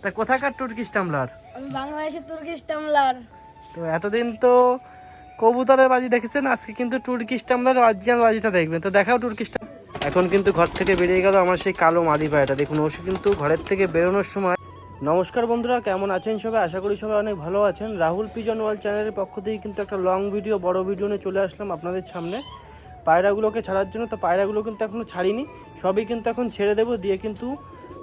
তা কোথাকার তুর্কিশ টামলার? আমি বাংলাদেশের তুর্কিশ টামলার। তো এতদিন তো কবুতরের বাজি দেখেছেন, আজকে কিন্তু তুর্কিশ টামলার অরিজিনাল বাজিটা দেখবেন। তো দেখাও তুর্কিশ টামলার। এখন কিন্তু ঘর থেকে বেরিয়ে গেল আমার সেই কালো মাদি পায়রাটা। দেখুন ও কিন্তু ঘরের থেকে বেরোনোর সময়। নমস্কার বন্ধুরা, কেমন আছেন সবাই? আশা করি সবাই অনেক ভালো আছেন। রাহুল পিজন ওয়ার্ল্ড চ্যানেলের পক্ষ থেকে কিন্তু একটা লং ভিডিও, বড় ভিডিও নিয়ে চলে আসলাম আপনাদের সামনে পায়রাগুলোকে ছাড়ার জন্য। তো পায়রাগুলো কিন্তু এখনও ছাড়িনি, সবই কিন্তু এখন ছেড়ে দেবো, দিয়ে কিন্তু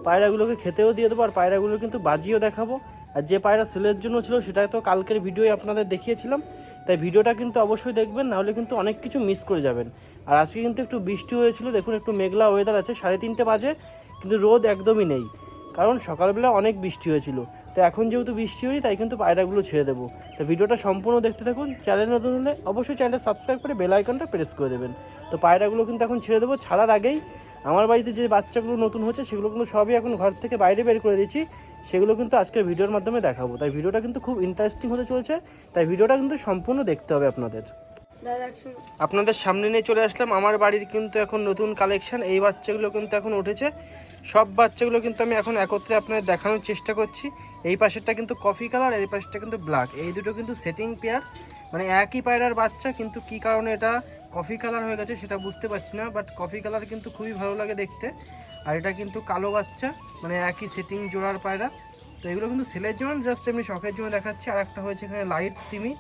পায়রাগুলোকে খেতেও দিয়ে দেবো, আর পায়রাগুলো কিন্তু বাজিও দেখাবো। আর যে পায়রা সেলের জন্য ছিল সেটা তো কালকের ভিডিওই আপনাদের দেখিয়েছিলাম, তাই ভিডিওটা কিন্তু অবশ্যই দেখবেন, নাহলে কিন্তু অনেক কিছু মিস করে যাবেন। আর আজকে কিন্তু একটু বৃষ্টি হয়েছিল, দেখুন একটু মেঘলা ওয়েদার আছে, 3:30 বাজে, কিন্তু রোদ একদমই নেই, কারণ সকালবেলা অনেক বৃষ্টি হয়েছিল। তো এখন যেহেতু বৃষ্টি হয়নি, তাই কিন্তু পায়রাগুলো ছেড়ে দেবো। তো ভিডিওটা সম্পূর্ণ দেখতে থাকুন। চ্যানেল নতুন হলে অবশ্যই চ্যানেলটা সাবস্ক্রাইব করে বেল আইকনটা প্রেস করে দেবেন। তো পায়রাগুলো কিন্তু এখন ছেড়ে দেবো। ছাড়ার আগেই আমার বাড়িতে যে বাচ্চাগুলো নতুন হচ্ছে সেগুলো কিন্তু সবই এখন ঘর থেকে বাইরে বের করে দিচ্ছি, সেগুলো কিন্তু আজকের ভিডিওর মাধ্যমে দেখাবো। তাই ভিডিওটা কিন্তু খুব ইন্টারেস্টিং হতে চলেছে, তাই ভিডিওটা কিন্তু সম্পূর্ণ দেখতে হবে আপনাদের। আপনাদের সামনে নিয়ে চলে আসলাম আমার বাড়ির কিন্তু এখন নতুন কালেকশন। এই বাচ্চাগুলো কিন্তু এখন উঠেছে, সব বাচ্চাগুলো কিন্তু আমি এখন একত্রে আপনাদের দেখানোর চেষ্টা করছি। এই পাশেরটা কিন্তু কফি কালার, এই পাশেরটা কিন্তু ব্ল্যাক। এই দুটো কিন্তু সেটিং পেয়ার, মানে একই পায়রার বাচ্চা, কিন্তু কি কারণে এটা কফি কালার হয়ে গেছে সেটা বুঝতে পারছি না, বাট কফি কালার কিন্তু খুবই ভালো লাগে দেখতে। আর এটা কিন্তু কালো বাচ্চা, মানে একই সেটিং জোড়ার পায়রা। তো এগুলো কিন্তু সেলের জন্য, জাস্ট এমনি শখের জন্য দেখাচ্ছি। আর একটা হয়েছে এখানে লাইট সিমি,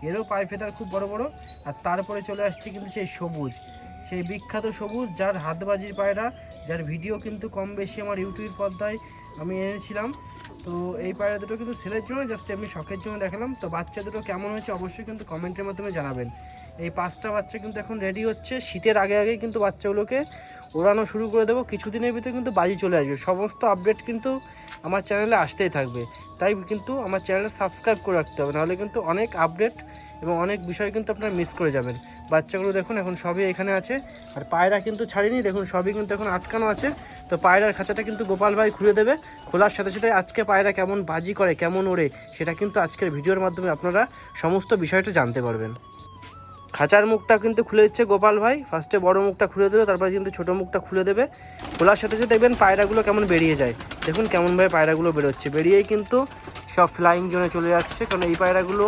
এরও পায়ে ফেদার খুব বড় বড়। আর তারপরে চলে আসছে কিন্তু সেই সবুজ, সেই বিখ্যাত সবুজ, যার হাতবাজির পায়রা, যার ভিডিও কিন্তু কম বেশি আমার ইউটিউব পর্দায় আমি এনেছিলাম। তো এই পায়রা দুটো কিন্তু সেলের জন্য, জাস্ট এমনি শখের জন্য দেখালাম। তো বাচ্চা দুটো কেমন হয়েছে অবশ্যই কিন্তু কমেন্টের মাধ্যমে জানাবেন। এই 5টা বাচ্চা কিন্তু এখন রেডি হচ্ছে, শীতের আগে আগে কিন্তু বাচ্চাগুলোকে ওড়ানো শুরু করে দেবো। কিছুদিনের ভিতরে কিন্তু বাজি চলে আসবে, সমস্ত আপডেট কিন্তু আমার চ্যানেলে আসতেই থাকবে। তাই কিন্তু আমার চ্যানেলটা সাবস্ক্রাইব করে রাখতে হবে, নাহলে কিন্তু অনেক আপডেট এবং অনেক বিষয় কিন্তু আপনারা মিস করে যাবেন। বাচ্চাগুলো দেখুন এখন সবই এখানে আছে, আর পায়রা কিন্তু ছাড়িনি, দেখুন সবই কিন্তু এখন আটকানো আছে। তো পায়রার খাঁচাটা কিন্তু গোপাল ভাই খুলে দেবে, খোলার সাথে সাথে আজকে পায়রা কেমন বাজি করে, কেমন ওড়ে, সেটা কিন্তু আজকের ভিডিওর মাধ্যমে আপনারা সমস্ত বিষয়টা জানতে পারবেন। খাঁচার মুখটা কিন্তু খুলে দিচ্ছে গোপাল ভাই, ফার্স্টে বড় মুখটা খুলে দেবে, তারপরে কিন্তু ছোটো মুখটা খুলে দেবে। খোলার সাথে সাথে দেখবেন পায়রাগুলো কেমন বেরিয়ে যায়, দেখুন কেমনভাবে পায়রাগুলো বেরোচ্ছে, বেরিয়েই কিন্তু সব ফ্লাইং জোনে চলে যাচ্ছে। কারণ এই পায়রাগুলো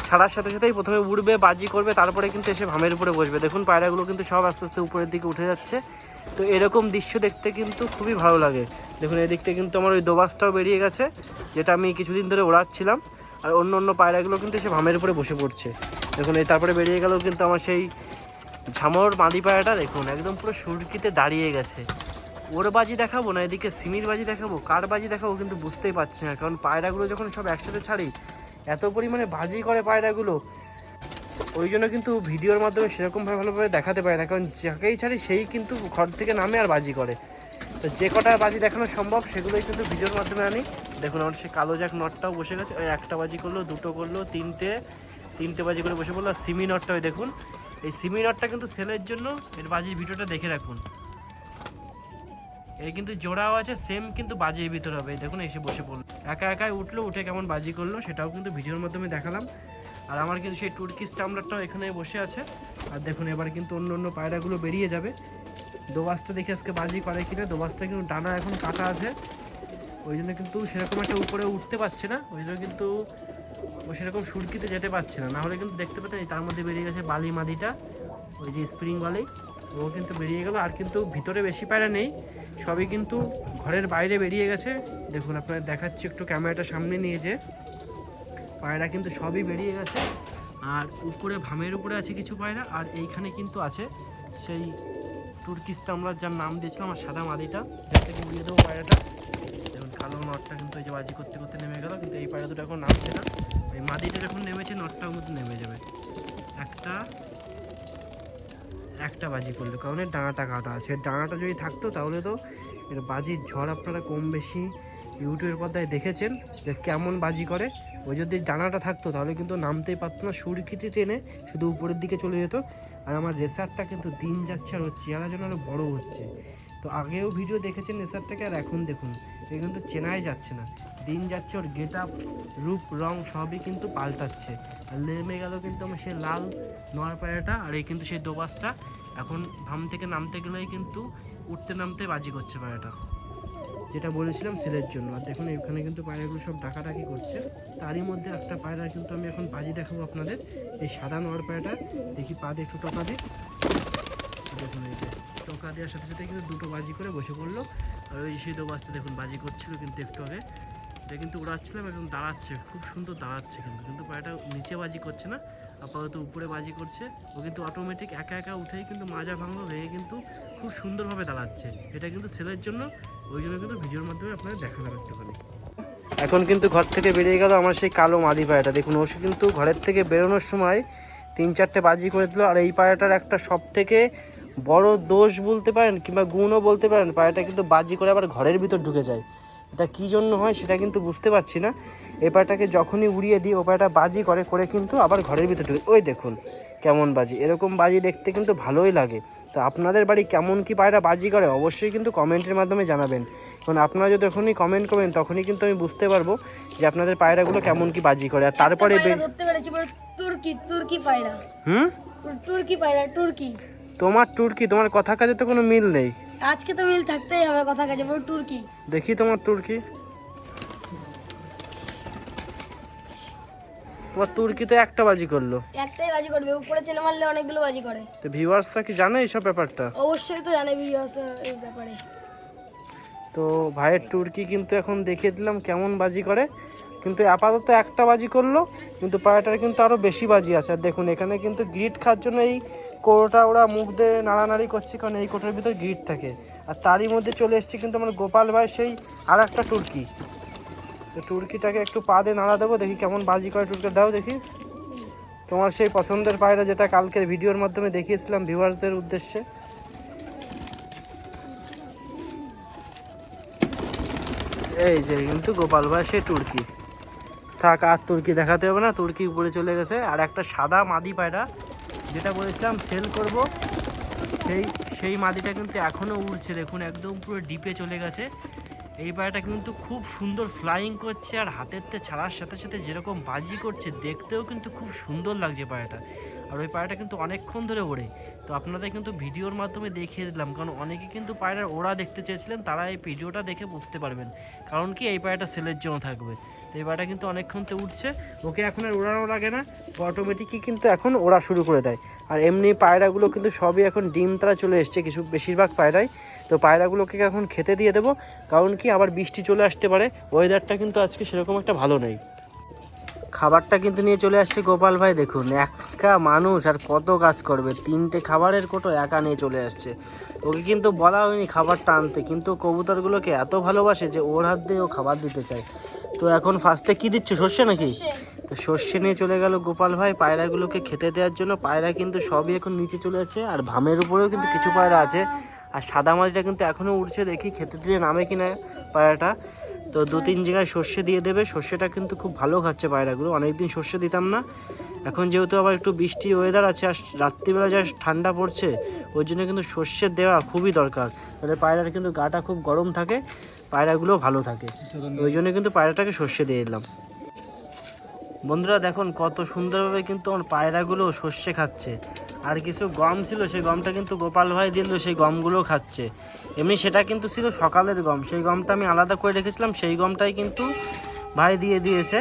ছাড়ার সাথে সাথেই প্রথমে উড়বে, বাজি করবে, তারপরে কিন্তু এসে ভামের উপরে বসবে। দেখুন পায়রাগুলো কিন্তু সব আস্তে আস্তে উপরের দিকে উঠে যাচ্ছে। তো এরকম দৃশ্য দেখতে কিন্তু খুবই ভালো লাগে। দেখুন এই দিকটা কিন্তু আমার ওই দোবাসটাও বেরিয়ে গেছে, যেটা আমি কিছুদিন ধরে ওড়াচ্ছিলাম। আর অন্য অন্য পায়রাগুলো কিন্তু এসে ভামের উপরে বসে পড়ছে। দেখুন এই তারপরে বেরিয়ে গেল কিন্তু আমার সেই ঝামর মাদি পায়রাটা, দেখুন একদম পুরো সুরকিতে দাঁড়িয়ে গেছে। ওর বাজি দেখাবো না এদিকে সিমির বাজি দেখাবো, কার বাজি দেখাবো কিন্তু বুঝতেই পারছি না, কারণ পায়রাগুলো যখন সব একসাথে ছাড়ি এত পরিমাণে বাজি করে পায়রাগুলো, ওই জন্য কিন্তু ভিডিওর মাধ্যমে সেরকমভাবে ভালোভাবে দেখাতে পারে না। কারণ যাকেই ছাড়ি সেই কিন্তু ঘর থেকে নামে আর বাজি করে। তো যে কটা বাজি দেখানো সম্ভব সেগুলোই কিন্তু ভিডিওর মাধ্যমে আনি। দেখুন আমার সে কালো জ্যাক নটটাও বসে গেছে, ওই একটা বাজি করলো, দুটো করলো, তিনটে বাজি করে বসে পড়লো। আর সিমি নটটা ওই দেখুন, এই সিমি নটটা কিন্তু সেলের জন্য, এর বাজির ভিডিওটা দেখে রাখুন। এই কিন্তু জোড়াও আছে, সেম কিন্তু বাজির ভিতরে হবে। দেখুন এসে বসে পড়লো, একা একাই উঠলো, উঠে কেমন বাজি করলো সেটাও কিন্তু ভিডিওর মাধ্যমে দেখালাম। আর আমার কিন্তু সেই তুর্কিশ টামলারটাও এখানে বসে আছে। আর দেখুন এবার কিন্তু অন্য অন্য পায়রাগুলো বেরিয়ে যাবে। দোবাসটা দেখে আজকে বাজি করে কিনা, দোবাসটা কিন্তু ডানা এখন কাটা আছে, ওই জন্য কিন্তু সেরকম একটা উপরে উঠতে পারছে না, ওই জন্য কিন্তু ও সেরকম সুরকিতে যেতে পারছে না। নাহলে কিন্তু দেখতে পেতেন তার মধ্যে বেরিয়ে গেছে বালি মাদিটা, ওই যে স্প্রিং বালি, ও কিন্তু বেরিয়ে গেল। আর কিন্তু ভিতরে বেশি পায়রা নেই, সবই কিন্তু ঘরের বাইরে বেরিয়ে গেছে। দেখুন আপনাদের দেখাচ্ছি একটু ক্যামেরাটা সামনে নিয়ে, যে পায়রা কিন্তু সবই বেরিয়ে গেছে। আর উপরে ভামের উপরে আছে কিছু পায়রা, আর এইখানে কিন্তু আছে সেই তুর্কিশ টামলার যার নাম দিয়েছিলাম আমার সাদা মাদিটা, যার থেকে উড়িয়ে দেবো পায়রাটা। দেখুন কালো নটটা কিন্তু এই যে বাজি করতে করতে নেমে গেল, কিন্তু এই পায়রা দুটো এখন নামছে না। এই মাদিটা যখন নেমেছে নটটাও কিন্তু নেমে যাবে। একটা বাজি করলো, কারণ এর ডানাটা কাটা আছে। এর ডানাটা যদি থাকতো তাহলে তো এর বাজির ঝড় আপনারা কম বেশি ইউটিউবের পর্দায় দেখেছেন যে কেমন বাজি করে। ওই যদি ডানাটা থাকতো তাহলে কিন্তু নামতেই পারতো না, সুরকিতে টেনে শুধু উপরের দিকে চলে যেত। আর আমার রেসারটা কিন্তু দিন যাচ্ছে আর ওর চেহারা যেন আরও বড়ো হচ্ছে। তো আগেও ভিডিও দেখেছেন রেসারটাকে, আর এখন দেখুন সে কিন্তু চেনাই যাচ্ছে না, দিন যাচ্ছে, ওর গেট আপ, রূপ, রং সবই কিন্তু পাল্টাচ্ছে। আর নেমে গেল কিন্তু আমার সেই লাল নোয়ার পায়রাটা, আর এই কিন্তু সেই দোবাসটা এখন ভাম থেকে নামতে গেলেই কিন্তু উঠতে নামতে বাজি করছে পায়রাটা। যেটা বলেছিলাম সেলের জন্য। আর দেখুন এখানে কিন্তু পায়রাগুলো সব ডাকাডাকি করছে। তারই মধ্যে একটা পায়রা কিন্তু আমি এখন বাজি দেখাবো আপনাদের, এই সাদা নর পায়রাটা। দেখি পা দিয়ে একটু টকা দিই। দেখুন এই যে টোকা দেওয়ার সাথে সাথে কিন্তু দুটো বাজি করে বসে পড়লো। আর ওই সিধো বাচ্চা দেখুন বাজি করছিল কিন্তু একটু আগে, এটা কিন্তু উড়াচ্ছিলাম, এখন দাঁড়াচ্ছে, খুব সুন্দর দাঁড়াচ্ছে কিন্তু পায়রাটা নিচে বাজি করছে না, আপাতত উপরে বাজি করছে। ও কিন্তু অটোমেটিক একা একা উঠেই কিন্তু মাজা ভাঙলো ভেঙে কিন্তু খুব সুন্দরভাবে দাঁড়াচ্ছে। এটা কিন্তু সেলের জন্য, ওই জন্য কিন্তু ভিডিওর মাধ্যমে আপনাদের দেখালাম একটুখানি। এখন কিন্তু ঘর থেকে বেরিয়ে গেল আমার সেই কালো মাদি পায়রাটা। দেখুন ও কিন্তু ঘরের থেকে বেরোনোর সময় 3-4টে বাজি করে দিল। আর এই পায়রাটার একটা সব থেকে বড় দোষ বলতে পারেন কিংবা গুণও বলতে পারেন, পায়রাটা কিন্তু বাজি করে আবার ঘরের ভিতর ঢুকে যায়। এটা কী জন্য হয় সেটা কিন্তু বুঝতে পারছি না। এই পায়রাটাকে যখনই উড়িয়ে দিই ও পায়রাটা বাজি করে কিন্তু আবার ঘরের ভিতর ঢুকে। ওই দেখুন কেমন বাজি, এরকম বাজি দেখতে কিন্তু ভালোই লাগে। তো আপনাদের বাড়ি কেমন কি পায়রা বাজি করে অবশ্যই কিন্তু কমেন্টের মাধ্যমে জানাবেন। কারণ আপনারা যদি যখনই কমেন্ট করবেন তখনই কিন্তু আমি বুঝতে পারবো যে আপনাদের পায়রাগুলো কেমন কি বাজি করে। আর তারপরে ধরতে পেরেছি তুর্কি পায়রা। তুর্কি পায়রা, তুর্কি। তোমার তুর্কি, তোমার কথা কাজে তো কোনো মিল নেই। আজকে তো মিল থাকতেই হবে কথা কাজে, বড় তুর্কি। দেখি তোমার তুর্কি, তোমার তুর্কি তো একটা বাজি করলো। একটাই বাজি করবে, উপরে চেলে মারলে অনেকগুলো বাজি করে। তো ভিউয়ার্সরা কি জানে এইসব ব্যাপারটা? অবশ্যই তো জানে ভিউয়ার্স এই ব্যাপারে। তো ভাইয়ের তুর্কি কিন্তু এখন দেখিয়ে দিলাম কেমন বাজি করে। কিন্তু আপাতত একটা বাজি করলো, কিন্তু পায়রাটার কিন্তু আরও বেশি বাজি আছে। আর দেখুন এখানে কিন্তু গ্রিট খাওয়ার জন্য এই কোটোটা ওরা মুখ দিয়ে নাড়ানাড়ি করছে, কারণ এই কোটোর ভিতর গ্রিট থাকে। আর তারই মধ্যে চলে এসছে কিন্তু আমার গোপাল ভাই সেই আর একটা তুর্কি। তো তুর্কিটাকে একটু পা দিয়ে নাড়া দেবো, দেখি কেমন বাজি করে। তুর্কিটা দাও দেখি, তোমার সেই পছন্দের পায়রা যেটা কালকের ভিডিওর মাধ্যমে দেখিয়েছিলাম ভিউয়ার্সদের উদ্দেশ্যে। এই যে কিন্তু গোপাল ভাই সেই তুর্কি। থাক, আর তুর্কি দেখাতে হবে না, তুর্কি উপরে চলে গেছে। আর একটা সাদা মাদি পায়রা যেটা বলেছিলাম সেল করব, সেই মাদিটা কিন্তু এখনও উড়ছে। দেখুন একদম পুরো ডিপে চলে গেছে। এই পায়রাটা কিন্তু খুব সুন্দর ফ্লাইং করছে, আর হাতেরতে ছাড়ার সাথে সাথে যেরকম বাজি করছে দেখতেও কিন্তু খুব সুন্দর লাগছে পায়রাটা। আর ওই পায়রাটা কিন্তু অনেকক্ষণ ধরে ওড়ে। তো আপনাদের কিন্তু ভিডিওর মাধ্যমে দেখিয়ে দিলাম, কারণ অনেকে কিন্তু পায়রার ওড়া দেখতে চেয়েছিলেন, তারা এই ভিডিওটা দেখে বুঝতে পারবেন। কারণ কি এই পায়রাটা সেলের জন্য থাকবে। তো এই পায়রাটা কিন্তু অনেকক্ষণ তো উঠছে, ওকে এখন আর ওড়ানো লাগে না, অটোমেটিকই কিন্তু এখন ওড়া শুরু করে দেয়। আর এমনি পায়রাগুলো কিন্তু সবই এখন ডিম তারা চলে এসছে, কিছু বেশিরভাগ পায়রাই। তো পায়রাগুলোকে এখন খেতে দিয়ে দেবো, কারণ কি আবার বৃষ্টি চলে আসতে পারে, ওয়েদারটা কিন্তু আজকে সেরকম একটা ভালো নেই। খাবারটা কিন্তু নিয়ে চলে আসছে গোপাল ভাই। দেখুন একা মানুষ আর কত কাজ করবে, 3টে খাবারের কোটো একা নিয়ে চলে আসছে। ওকে কিন্তু বলা হয়নি খাবারটা আনতে, কিন্তু কবুতরগুলোকে এত ভালোবাসে যে ওর হাত দিয়ে ও খাবার দিতে চায়। তো এখন ফার্স্টে কি দিচ্ছ, সর্ষে নাকি? তো সর্ষে নিয়ে চলে গেল গোপাল ভাই পায়রাগুলোকে খেতে দেওয়ার জন্য। পায়রা কিন্তু সবই এখন নিচে চলে আছে, আর ভামের উপরেও কিন্তু কিছু পায়রা আছে। আর সাদা মাছটা কিন্তু এখনও উঠছে, দেখি খেতে দিয়ে নামে কিনা পায়রাটা। তো 2-3 জায়গায় সর্ষে দিয়ে দেবে, সর্ষেটা কিন্তু খুব ভালো খাচ্ছে পায়রাগুলো। অনেকদিন সর্ষে দিতাম না, এখন যেহেতু আবার একটু বৃষ্টি ওয়েদার আছে আর রাত্রিবেলা যা ঠান্ডা পড়ছে, ওই জন্য কিন্তু সর্ষে দেওয়া খুবই দরকার। তাহলে পায়রার কিন্তু গাটা খুব গরম থাকে, পায়রাগুলো ভালো থাকে। ওই জন্য কিন্তু পায়রাটাকে সর্ষে দিয়ে দিলাম। বন্ধুরা দেখুন কত সুন্দরভাবে কিন্তু আমার পায়রাগুলো সর্ষে খাচ্ছে। আর কিছু গম ছিল, সেই গমটা কিন্তু গোপাল ভাই দিল, সেই গমগুলো খাচ্ছে। এমনি সেটা কিন্তু ছিল সকালের গম, সেই গমটা আমি আলাদা করে রেখেছিলাম, সেই গমটাই কিন্তু ভাই দিয়ে দিয়েছে।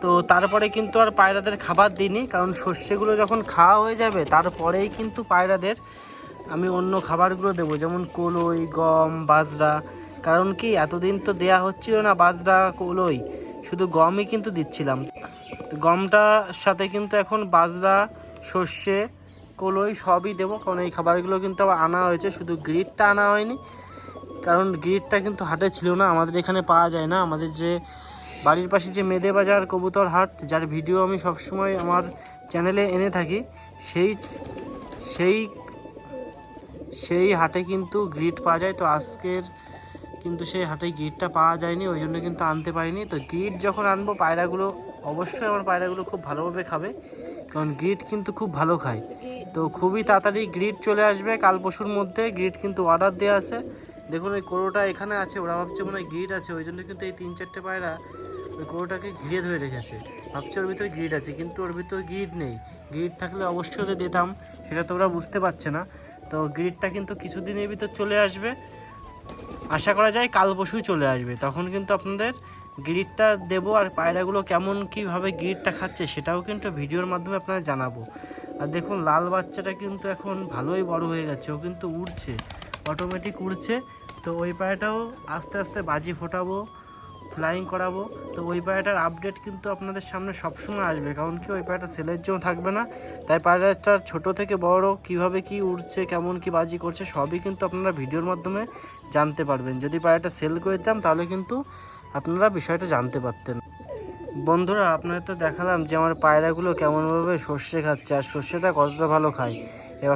তো তারপরে কিন্তু আর পায়রাদের খাবার দিইনি, কারণ সর্ষেগুলো যখন খাওয়া হয়ে যাবে তারপরেই কিন্তু পায়রাদের আমি অন্য খাবারগুলো দেবো, যেমন কলই, গম, বাজরা। কারণ কি এতদিন তো দেয়া হচ্ছিল না বাজরা, কলই, শুধু গমই কিন্তু দিচ্ছিলাম। গমটার সাথে কিন্তু এখন বাজরা, সর্ষে, কলই সবই দেবো, কারণ এই খাবারগুলো কিন্তু আবার আনা হয়েছে, শুধু গ্রিটটা আনা হয়নি। কারণ গ্রিটটা কিন্তু হাটে ছিল না, আমাদের এখানে পাওয়া যায় না। আমাদের যে বাড়ির পাশে যে মেদে বাজার কবুতর হাট, যার ভিডিও আমি সবসময় আমার চ্যানেলে এনে থাকি, সেই সেই হাটে কিন্তু গ্রিট পাওয়া যায়। তো আজকের কিন্তু সেই হাটে গ্রিটটা পাওয়া যায়নি, ওই জন্য কিন্তু আনতে পারিনি। তো গ্রিট যখন আনবো পায়রাগুলো অবশ্যই আমার পায়রাগুলো খুব ভালোভাবে খাবে, কারণ গ্রিট কিন্তু খুব ভালো খায়। তো খুবই তাড়াতাড়ি গ্রিট চলে আসবে, কাল পরশুর মধ্যে গ্রিট কিন্তু অর্ডার দেওয়া আছে। দেখুন ওই কোটোটা এখানে আছে, ওরা ভাবছে মনে হয় গ্রিট আছে, ওই জন্য কিন্তু এই 3-4টে পায়রা ওই কোটোটাকে ঘিরে ধরে রেখেছে, ভাবছে ওর ভিতরে গ্রিট আছে, কিন্তু ওর ভিতরে গ্রিট নেই। গ্রিট থাকলে অবশ্যই ওদের দিতাম, সেটা তো ওরা বুঝতে পারছে না। তো গ্রিটটা কিন্তু কিছুদিনের ভিতর চলে আসবে। আশা করা যায় কাল পরশুই চলে আসবে। তখন কিন্তু আপনাদের গ্রিডটা দেবো, আর পায়রাগুলো কেমন কীভাবে গ্রিডটা খাচ্ছে সেটাও কিন্তু ভিডিওর মাধ্যমে আপনাদের জানাবো। আর দেখুন লাল বাচ্চাটা কিন্তু এখন ভালোই বড় হয়ে গেছে, ও কিন্তু উড়ছে, অটোমেটিক উড়ছে। তো ওই পায়রাটাও আস্তে আস্তে বাজি ফোটাবো, ফ্লাইং করাবো। তো ওই পায়রাটার আপডেট কিন্তু আপনাদের সামনে সবসময় আসবে, কারণ কি ওই পায়রাটা সেলের জন্য থাকবে না। তাই পায়রাটার ছোট থেকে বড় কিভাবে কি উড়ছে, কেমন কি বাজি করছে সবই কিন্তু আপনারা ভিডিওর মাধ্যমে জানতে পারবেন। যদি পায়রাটা সেল করে দিতাম তাহলে কিন্তু আপনারা বিষয়টা জানতে পারতেন। বন্ধুরা আপনাদের তো দেখালাম যে আমার পায়রাগুলো কেমনভাবে সর্ষে খাচ্ছে, আর সর্ষেটা কতটা ভালো খায়।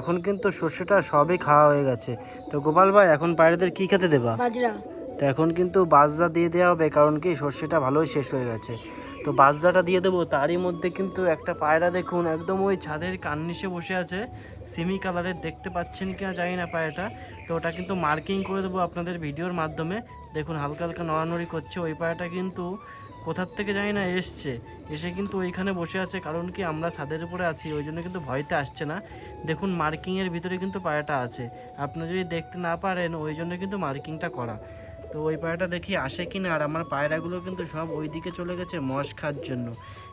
এখন কিন্তু সর্ষেটা সবই খাওয়া হয়ে গেছে। তো গোপাল ভাই এখন পায়রাদের কি খেতে দেবা? বাজরা। তো এখন কিন্তু বাজরা দিয়ে দেওয়া হবে, কারণ কি সর্ষেটা ভালোই শেষ হয়ে গেছে। তো বাজরাটা দিয়ে দেবো। তারই মধ্যে কিন্তু একটা পায়রা দেখুন একদম ওই ছাদের কার্নিশে বসে আছে, সিমি কালারের, দেখতে পাচ্ছেন কিনা জানি না পায়রাটা। তো ওটা কিন্তু মার্কিং করে দেবো আপনাদের ভিডিওর মাধ্যমে। দেখুন হালকা হালকা নড়ানড়ি করছে। ওই পায়রাটা কিন্তু কোথার থেকে জানি না এসে কিন্তু ওইখানে বসে আছে, কারণ কি আমরা ছাদের উপরে আছি ওই জন্য কিন্তু ভয়তে আসছে না। দেখুন মার্কিংয়ের ভিতরে কিন্তু পায়রাটা আছে, আপনি যদি দেখতে না পারেন ওই জন্য কিন্তু মার্কিংটা করা। তো ওই পায়রাটা দেখি আসে কিনা। আর আমার পায়রাগুলো কিন্তু সব ওই দিকে চলে গেছে মশ খাওয়ার জন্য,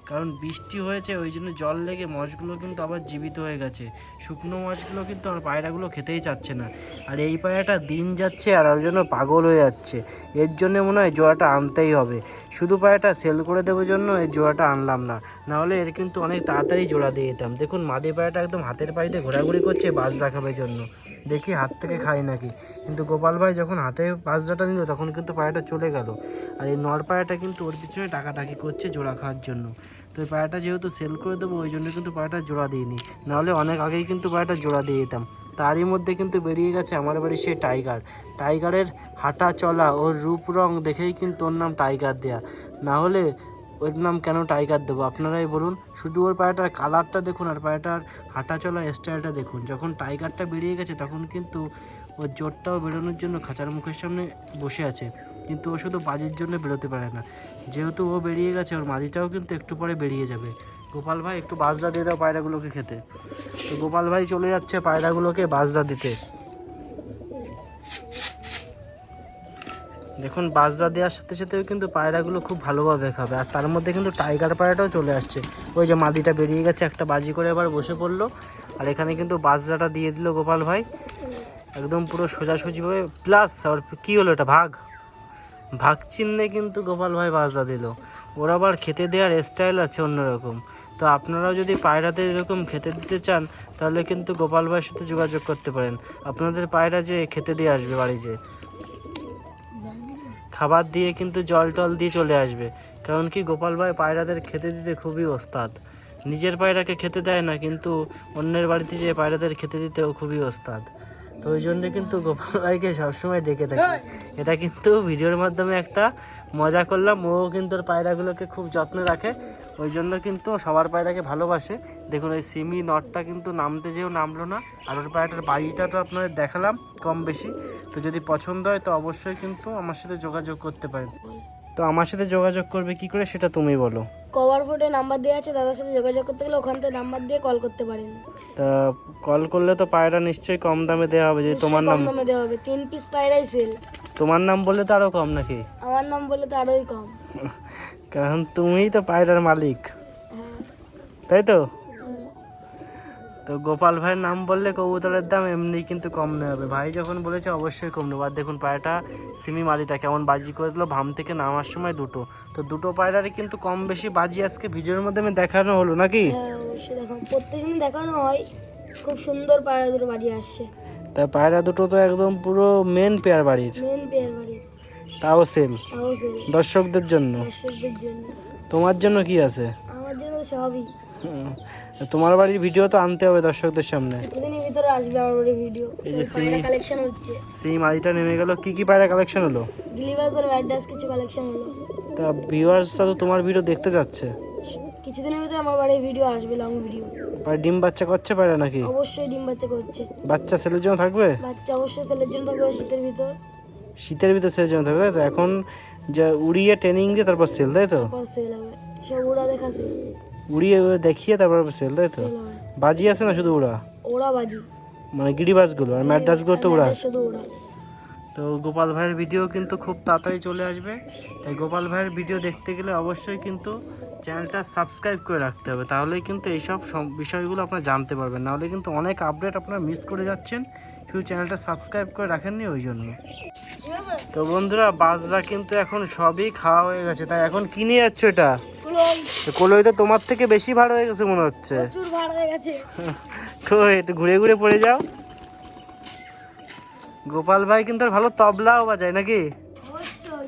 কারণ বৃষ্টি হয়েছে ওই জন্য জল লেগে মশগুলো কিন্তু আবার জীবিত হয়ে গেছে। শুকনো মশগুলো কিন্তু আমার পায়রাগুলো খেতেই চাচ্ছে না। আর এই পায়রাটা দিন যাচ্ছে আর ওই জন্য পাগল হয়ে যাচ্ছে। এর জন্য মনে হয় জোড়াটা আনতেই হবে। শুধু পায়রাটা সেল করে দেওয়ার জন্য এই জোড়াটা আনলাম না, নাহলে এর কিন্তু অনেক তাড়াতাড়ি জোড়া দিয়ে দিতাম। দেখুন মাদি পায়রাটা একদম হাতের পাইতে ঘোরাঘুরি করছে বাজরা খাবার জন্য, দেখি হাত থেকে খায় নাকি। কিন্তু গোপাল ভাই যখন হাতে বাজরাটা নিল তখন কিন্তু পায়রাটা চলে গেল। আর এই নর পায়রাটা কিন্তু ওর পিছনে টাকাটাকি করছে জোড়া খাওয়ার জন্য। তো এই পায়রাটা যেহেতু সেল করে দেবো ওই জন্য কিন্তু পায়রাটা জোড়া দিইনি, নাহলে অনেক আগেই কিন্তু পায়রাটা জোড়া দিয়ে দিতাম। তারই মধ্যে কিন্তু বেরিয়ে গেছে আমার বাড়ির সেই টাইগারের হাঁটা চলা ওর রূপ রং দেখেই কিন্তু ওর নাম টাইগার দেয়া, না হলে ওর নাম কেন টাইগার দেবো আপনারাই বলুন। শুধু ওর পায়রাটার কালারটা দেখুন আর পায়রাটার হাঁটা চলা স্টাইলটা দেখুন। যখন টাইগারটা বেরিয়ে গেছে তখন কিন্তু ওর জোরটাও বেরোনোর জন্য খাঁচার মুখের সামনে বসে আছে, কিন্তু ও শুধু বাজির জন্য বেরোতে পারে না। যেহেতু ও বেরিয়ে গেছে ওর মাদিটাও কিন্তু একটু পরে বেরিয়ে যাবে। গোপাল ভাই একটু বাজরা দিয়ে দাও পায়রাগুলোকে খেতে। তো গোপাল ভাই চলে যাচ্ছে পায়রাগুলোকে বাজরা দিতে। দেখুন বাজরা দেওয়ার সাথে সাথেও কিন্তু পায়রাগুলো খুব ভালোভাবে খাবে। আর তার মধ্যে কিন্তু টাইগার পায়রাটাও চলে আসছে। ওই যে মাদিটা বেরিয়ে গেছে, একটা বাজি করে এবার বসে পড়লো। আর এখানে কিন্তু বাজরাটা দিয়ে দিল গোপাল ভাই একদম পুরো সোজাসুজিভাবে। প্লাস আর কী হলো, এটা ভাগ চিহ্নে কিন্তু গোপাল ভাই বাজরা দিল। ওর আবার খেতে দেওয়ার স্টাইল আছে অন্যরকম। তো আপনারাও যদি পায়রাদের এরকম খেতে দিতে চান তাহলে কিন্তু গোপাল ভাইয়ের সাথে যোগাযোগ করতে পারেন। আপনাদের পায়রা যে খেতে দিয়ে আসবে, বাড়ি যে খাবার দিয়ে কিন্তু জল টল দিয়ে চলে আসবে। কারণ কি গোপাল ভাই পায়রাদের খেতে দিতে খুবই ওস্তাদ। নিজের পায়রাকে খেতে দেয় না, কিন্তু অন্যের বাড়িতে যে পায়রাদের খেতে দিতেও খুবই ওস্তাদ। তো ওই জন্য কিন্তু গোপাল ভাইকে সবসময় ডেকে থাকি। এটা কিন্তু ভিডিওর মাধ্যমে একটা মজা করলাম। ও কিন্তু ওর পায়রাগুলোকে খুব যত্নে রাখে, ওই জন্য কিন্তু সবার পায়রাকে ভালোবাসে। দেখুন ওই সিমি নটটা কিন্তু নামতে যেও নামলো না। আর ওর পায়রাটার বাড়িটা তো আপনাদের দেখালাম কম বেশি। তো যদি পছন্দ হয় তো অবশ্যই কিন্তু আমার সাথে যোগাযোগ করতে পারেন। তো আমার সাথে যোগাযোগ করবে কি করে সেটা তুমি বলো। কভার ফোটে নাম্বার দেওয়া আছে, দাদার সাথে যোগাযোগ করতে গেলে ওখান থেকে নাম্বার দিয়ে কল করতে পারেন। তা কল করলে তো পায়রা নিশ্চয়ই কম দামে দেওয়া হবে। যে তোমার নাম, কম দামে দেওয়া হবে, 3 পিস পায়রাই সেল। তোমার নাম বললে তো আরও কম নাকি? আমার নাম বললে তো আরোই কম, কারণ তুমিই তো পায়রার মালিক, হ্যাঁ। তাই তো? তো গোপাল ভাইয়ের নাম বললে কবুতরের দাম এমনি কিন্তু কম নেওয়া হবে। ভাই যখন বলেছে অবশ্যই কম নেবো। আর দেখুন পায়রাটা সিমি মাদিটা কেমন বাজি করে দিল ভাম থেকে নামার সময় দুটো পায়রারই কিন্তু কম বেশি বাজি আজকে ভিডিওর মাধ্যমে দেখানো হলো নাকি? হ্যাঁ অবশ্যই দেখানো, প্রত্যেকদিন দেখানো হয়। খুব সুন্দর পায়রা দুটো বাড়ি আসছে। তা পায়রা দুটো তো একদম পুরো মেন পেয়ার বাড়ির, তাও সেল দর্শকদের জন্য। তোমার জন্য কি আছে? আমার জন্য সবই। তোমার বাড়ির ভিডিও তো আনতে হবে দর্শকদের সামনে। কিছুদিনের ভিতরে আসবে আমার বাড়ির ভিডিও। এই যে পায়রা কালেকশন হচ্ছে, সেই মাদিটা নেমে গেল। কি পায়রা কালেকশন হলো? গিলিবাজ আর ম্যাডাস কিছু কালেকশন হলো। তা ভিউয়ার্সরা তো তোমার ভিডিও দেখতে যাচ্ছে। কিছুদিনের ভিতরে আমার বাড়ির ভিডিও আসবে, লং ভিডিও। আর ডিম বাচ্চা করছে পায়রা নাকি? অবশ্যই ডিম বাচ্চা করছে। বাচ্চা সেলের জন্য থাকবে? বাচ্চা অবশ্যই সেলের জন্য থাকবে শীতের ভিতর সেলের জন্য থাকবে, তাই তো? এখন যে উড়িয়ে ট্রেনিং দিয়ে তারপর সেল, তাই তো? তারপর সেল হবে, সব উড়া দেখা সেল। উড়িয়ে দেখিয়ে তারপর সেল, তাই তো? বাজি আছে না শুধু ওরা বাজি, মানে গিরিবাজগুলো আর ম্যাডাসগুলো তো ওরা? শুধু ওরা। তো গোপাল ভাইয়ের ভিডিও কিন্তু খুব তাড়াতাড়ি চলে আসবে, তাই গোপাল ভাইয়ের ভিডিও দেখতে গেলে অবশ্যই কিন্তু চ্যানেলটা সাবস্ক্রাইব করে রাখতে হবে, তাহলেই কিন্তু এইসব বিষয়গুলো আপনারা জানতে পারবেন, নাহলে কিন্তু অনেক আপডেট আপনারা মিস করে যাচ্ছেন শুধু চ্যানেলটা সাবস্ক্রাইব করে রাখেননি ওই জন্য। তো বন্ধুরা বাজরা কিন্তু এখন সবই খাওয়া হয়ে গেছে, তাই এখন কি নিয়ে যাচ্ছ এটা? কলই তো তোমার থেকে বেশি ভার হয়ে গেছে মনে হচ্ছে। প্রচুর ভার হয়ে গেছে। তো একটু ঘুরে ঘুরে পড়ে যাও। গোপাল ভাই কিন্তু আর ভালো তবলাও বাজায় নাকি? অবশ্যই।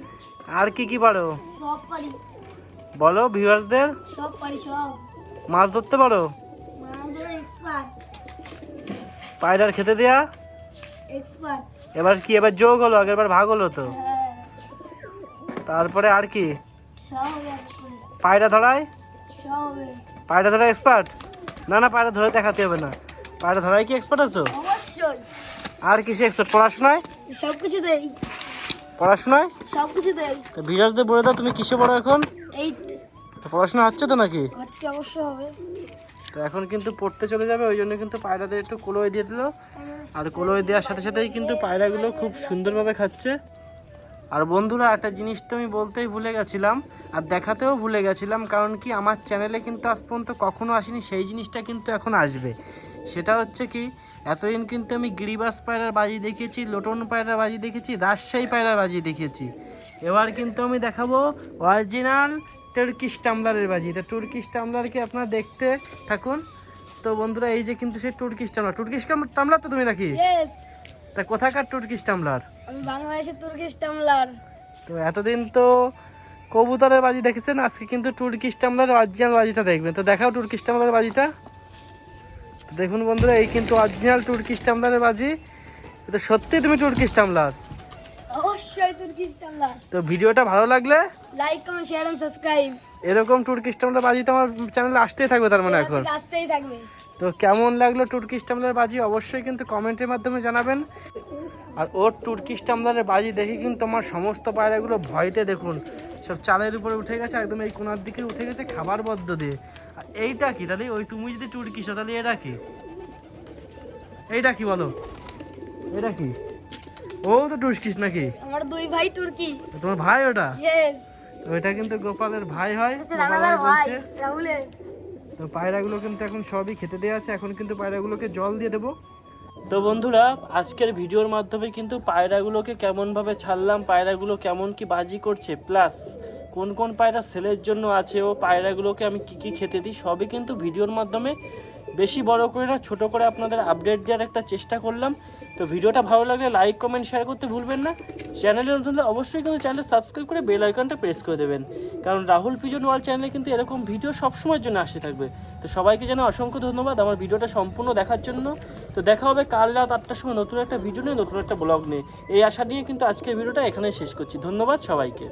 আর কি কি পারো সব পারি। বলো ভিউয়ার্সদের। সব পারি সব। মাছ ধরতে পারো? মাছ ধরা এক্সপার্ট। পায়রার খেতে দেয়া? এক্সপার্ট। এবার কি এবার যোগ হলো, আগের বার ভাগ হলো তো। হ্যাঁ। তারপরে আর কি? সব হবে এখন। পায়রা ধরায়? সব হবে। পায়রা ধরা এক্সপার্ট? না না পায়রা ধরে দেখাতে হবে না, পায়রা ধরায় কি এক্সপার্ট আছো? অবশ্যই। আর কিসে এক্সপার্ট? পড়াশোনায়? সব কিছু দেই। পড়াশোনায়? সব কিছু দেই। তো ভিউয়ার্সদের বলে দাও তুমি কিসে পড়ো এখন? 8 তো পড়াশোনা হচ্ছে তো নাকি? আজকে অবশ্যই হবে। তো এখন কিন্তু পড়তে চলে যাবে, ওই জন্য কিন্তু পায়রাদের একটু কলই দিয়ে দিল, আর কলই দেওয়ার সাথে সাথেই কিন্তু পায়রাগুলো খুব সুন্দরভাবে খাচ্ছে। আর বন্ধুরা একটা জিনিস তো আমি বলতেই ভুলে গেছিলাম আর দেখাতেও ভুলে গেছিলাম, কারণ কি আমার চ্যানেলে কিন্তু আজ পর্যন্ত কখনো আসেনি, সেই জিনিসটা কিন্তু এখন আসবে। সেটা হচ্ছে কি, এতদিন কিন্তু আমি গিরিবাস পায়রার বাজি দেখিয়েছি, লোটন পায়রার বাজি দেখেছি, রাজশাহী পায়রার বাজি দেখিয়েছি। এবার কিন্তু আমি দেখাবো অরিজিনাল টার্কিশ টাম্বলারের বাজি। তো টার্কিশ টাম্বলারকে আপনারা দেখতে থাকুন। তো বন্ধুরা এই যে কিন্তু সেই টার্কিশ টাম্বলার তো তুমি নাকি? ইয়েস। তা কোথাকার টার্কিশ টাম্বলার? আমি বাংলাদেশের তুর্কিশ টাম্বলার। তো এতদিন তো কবুতরের বাজি দেখেছেন, আজকে কিন্তু টার্কিশ টাম্বলারের অরিজিনাল বাজিটা দেখবেন। তো দেখাও টার্কিশ টাম্বলারের বাজিটা। তো দেখুন বন্ধুরা এই কিন্তু অরিজিনাল টার্কিশ টাম্বলারের বাজি। তো সত্যি তুমি টার্কিশ টাম্বলার? অবশ্যই তুর্কিশ টাম্বলার। তো ভিডিওটা ভালো লাগলে like comment share and subscribe. এরকম টার্কিশ টাম্বলার বাজি তো আমার চ্যানেলে আসতেই থাকবে তার মানে এখন। আসতেই থাকবে। তো কেমন লাগলো টার্কিশ টাম্বলারের বাজি অবশ্যই কিন্তু কমেন্টের মাধ্যমে জানাবেন। আর ওর টার্কিশ টাম্বলারের বাজি দেখে কিন্তু আমার সমস্ত পায়রাগুলো ভয়তে দেখুন সব চালের উপরে উঠে গেছে, একদম এই কোনার দিকে উঠে গেছে খাবার বদ্ধ দিয়ে। আর এইটা কি তাহলে? ওই তুমি যদি টার্কিশ তাহলে এটা কি? এইটা কি বলো? এটা কি? ও তো টার্কিশ নাকি? আমার দুই ভাই তুর্কি। তোমার ভাই ওটা? ইয়েস। তো এটা কিন্তু গোপালের ভাই হয়, আচ্ছা গোপাল রানাদার ভাই ভাই বলছে। রাহুলের। তো পায়রাগুলো কিন্তু এখন সবই খেতে দেওয়া আছে, এখন কিন্তু পায়রাগুলোকে জল দিয়ে দেবো। তো বন্ধুরা আজকের ভিডিওর মাধ্যমে কিন্তু পায়রাগুলোকে কেমনভাবে ছাড়লাম, পায়রাগুলো কেমন কি বাজি করছে, প্লাস কোন কোন পায়রা সেলের জন্য আছে ও পায়রাগুলোকে আমি কি কি খেতে দিই, সবই কিন্তু ভিডিওর মাধ্যমে বেশি বড় করে না ছোট করে আপনাদের আপডেট দেওয়ার একটা চেষ্টা করলাম। তো ভিডিওটা ভালো লাগলে লাইক কমেন্ট শেয়ার করতে ভুলবেন না। চ্যানেলে নতুন হলে অবশ্যই কিন্তু চ্যানেলটা সাবস্ক্রাইব করে বেল আইকনটা প্রেস করে দেবেন, কারণ রাহুল পিজন ওয়ার্ল্ড চ্যানেলে কিন্তু এরকম ভিডিও সবসময়ের জন্য আসতে থাকবে। তো সবাইকে জানাই অসংখ্য ধন্যবাদ আমার ভিডিওটা সম্পূর্ণ দেখার জন্য। তো দেখা হবে কাল রাত 8টার সময় নতুন একটা ভিডিও নিয়ে, নতুন একটা ব্লগ নিয়ে। এই আশা নিয়ে কিন্তু আজকের ভিডিওটা এখানেই শেষ করছি। ধন্যবাদ সবাইকে।